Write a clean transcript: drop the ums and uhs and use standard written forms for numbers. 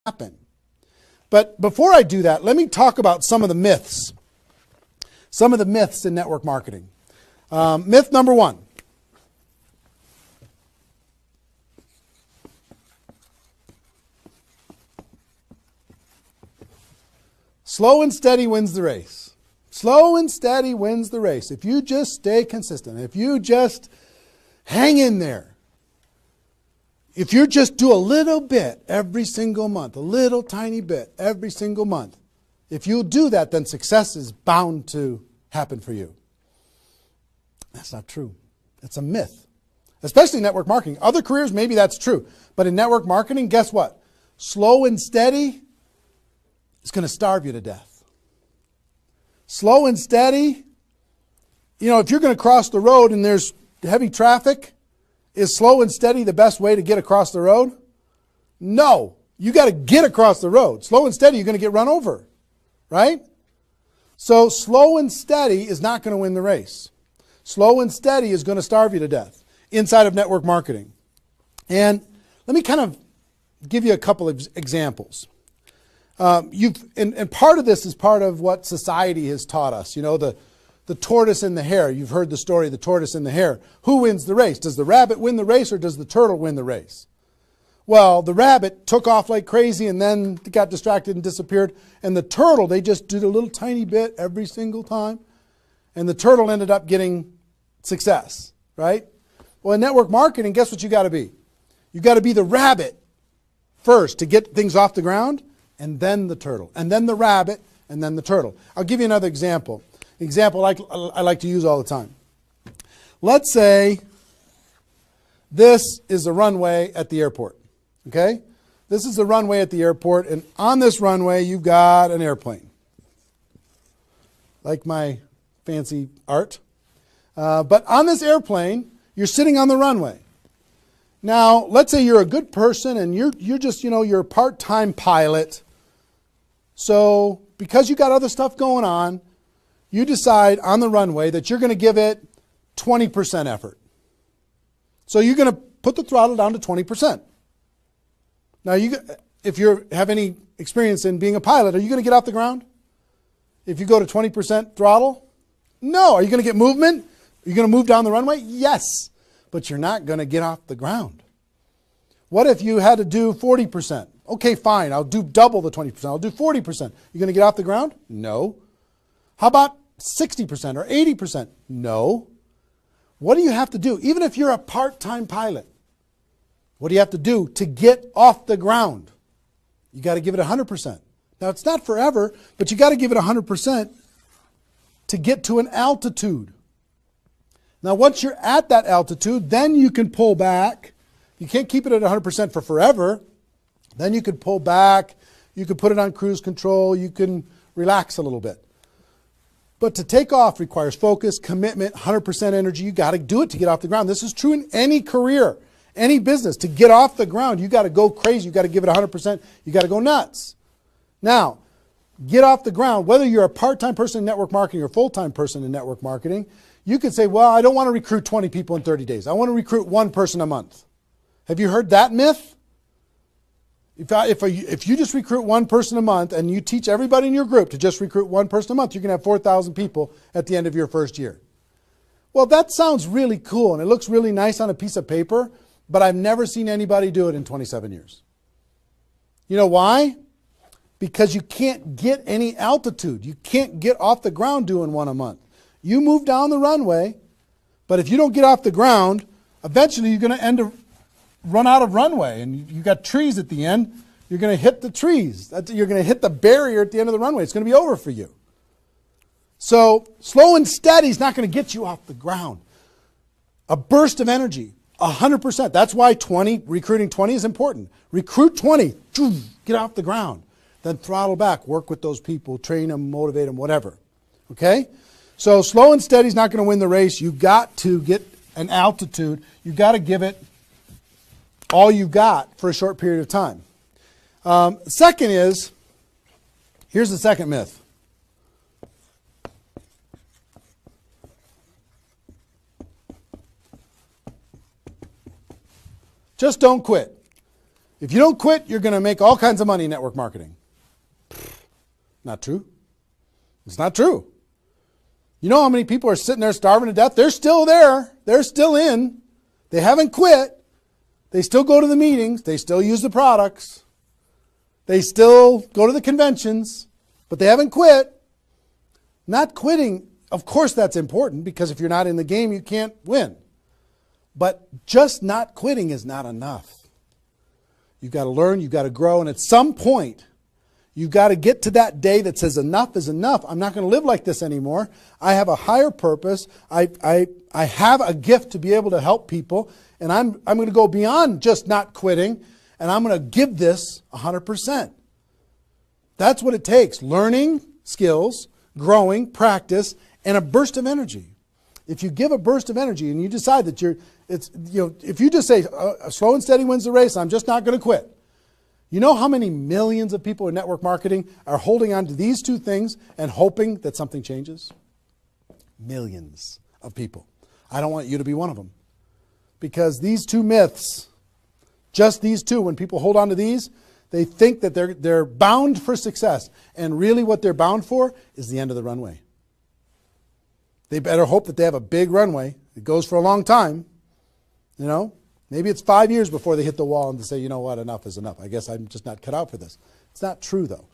happen. But before I do that, let me talk about some of the myths. Some of the myths in network marketing. Myth number one. Slow and steady wins the race. Slow and steady wins the race. If you just stay consistent, if you just hang in there, if you just do a little bit every single month, a little tiny bit every single month, if you do that, then success is bound to happen for you. That's not true. It's a myth, especially network marketing. Other careers, maybe that's true. But in network marketing, guess what? Slow and steady is going to starve you to death. Slow and steady, you know, if you're going to cross the road and there's heavy traffic, is slow and steady the best way to get across the road? No. You got to get across the road. Slow and steady, you're going to get run over, right? So slow and steady is not going to win the race. Slow and steady is going to starve you to death inside of network marketing. And let me kind of give you a couple of examples. And part of this is part of what society has taught us. You know, the tortoise and the hare. You've heard the story of the tortoise and the hare. Who wins the race? Does the rabbit win the race or does the turtle win the race? Well, the rabbit took off like crazy and then got distracted and disappeared. And the turtle, they just did a little tiny bit every single time. And the turtle ended up getting success, right? Well, in network marketing, guess what you got to be? You got to be the rabbit first to get things off the ground, and then the turtle, and then the rabbit, and then the turtle. I'll give you another example. Example I like to use all the time. Let's say this is the runway at the airport, okay? This is the runway at the airport, and on this runway, you've got an airplane. Like my fancy art. But on this airplane, you're sitting on the runway. Now, let's say you're a good person, and you're just, you know, you're a part-time pilot. So because you got other stuff going on, you decide on the runway that you're going to give it 20% effort. So you're going to put the throttle down to 20%. Now, if you have any experience in being a pilot, are you going to get off the ground? If you go to 20% throttle? No. Are you going to get movement? Are you going to move down the runway? Yes. But you're not going to get off the ground. What if you had to do 40%? Okay, fine. I'll do double the 20%. I'll do 40%. You going to get off the ground? No. How about 60% or 80%? No. What do you have to do? Even if you're a part-time pilot, what do you have to do to get off the ground? You got to give it 100%. Now, it's not forever, but you got to give it 100% to get to an altitude. Now, once you're at that altitude, then you can pull back. You can't keep it at 100% for forever. Then you could pull back. You could put it on cruise control. You can relax a little bit. But to take off requires focus, commitment, 100% energy. You got to do it to get off the ground. This is true in any career, any business. To get off the ground, you got to go crazy. You got to give it 100%. You got to go nuts. Now, get off the ground. Whether you're a part-time person in network marketing or a full-time person in network marketing, you could say, well, I don't want to recruit 20 people in 30 days. I want to recruit one person a month. Have you heard that myth? If you just recruit one person a month and you teach everybody in your group to just recruit one person a month, you're going to have 4,000 people at the end of your first year. Well, that sounds really cool and it looks really nice on a piece of paper, but I've never seen anybody do it in 27 years. You know why? Because you can't get any altitude. You can't get off the ground doing one a month. You move down the runway, but if you don't get off the ground, eventually you're going to end up run out of runway, and you got trees at the end. You're going to hit the trees. You're going to hit the barrier at the end of the runway. It's going to be over for you. So slow and steady is not going to get you off the ground. A burst of energy, 100%. That's why recruiting 20 is important. Recruit 20, get off the ground. Then throttle back, work with those people, train them, motivate them, whatever. Okay? So slow and steady is not going to win the race. You've got to get an altitude. You've got to give it all you got for a short period of time. Second is, here's the second myth. Just don't quit. If you don't quit, you're going to make all kinds of money in network marketing. Not true. It's not true. You know how many people are sitting there starving to death? They're still there. They're still in. They haven't quit. They still go to the meetings. They still use the products. They still go to the conventions, but they haven't quit. Not quitting, of course that's important, because if you're not in the game, you can't win. But just not quitting is not enough. You've got to learn, you've got to grow, and at some point, you've got to get to that day that says enough is enough. I'm not going to live like this anymore. I have a higher purpose. I have a gift to be able to help people, and I'm going to go beyond just not quitting, and I'm going to give this 100%. That's what it takes. Learning skills, growing, practice, and a burst of energy. If you give a burst of energy and you decide that if you just say, slow and steady wins the race, I'm just not going to quit. You know how many millions of people in network marketing are holding on to these two things and hoping that something changes? Millions of people. I don't want you to be one of them. Because these two myths, just these two, when people hold on to these, they think that they're bound for success. And really what they're bound for is the end of the runway. They better hope that they have a big runway. It goes for a long time. You know, maybe it's 5 years before they hit the wall and they say, you know what, enough is enough. I guess I'm just not cut out for this. It's not true, though.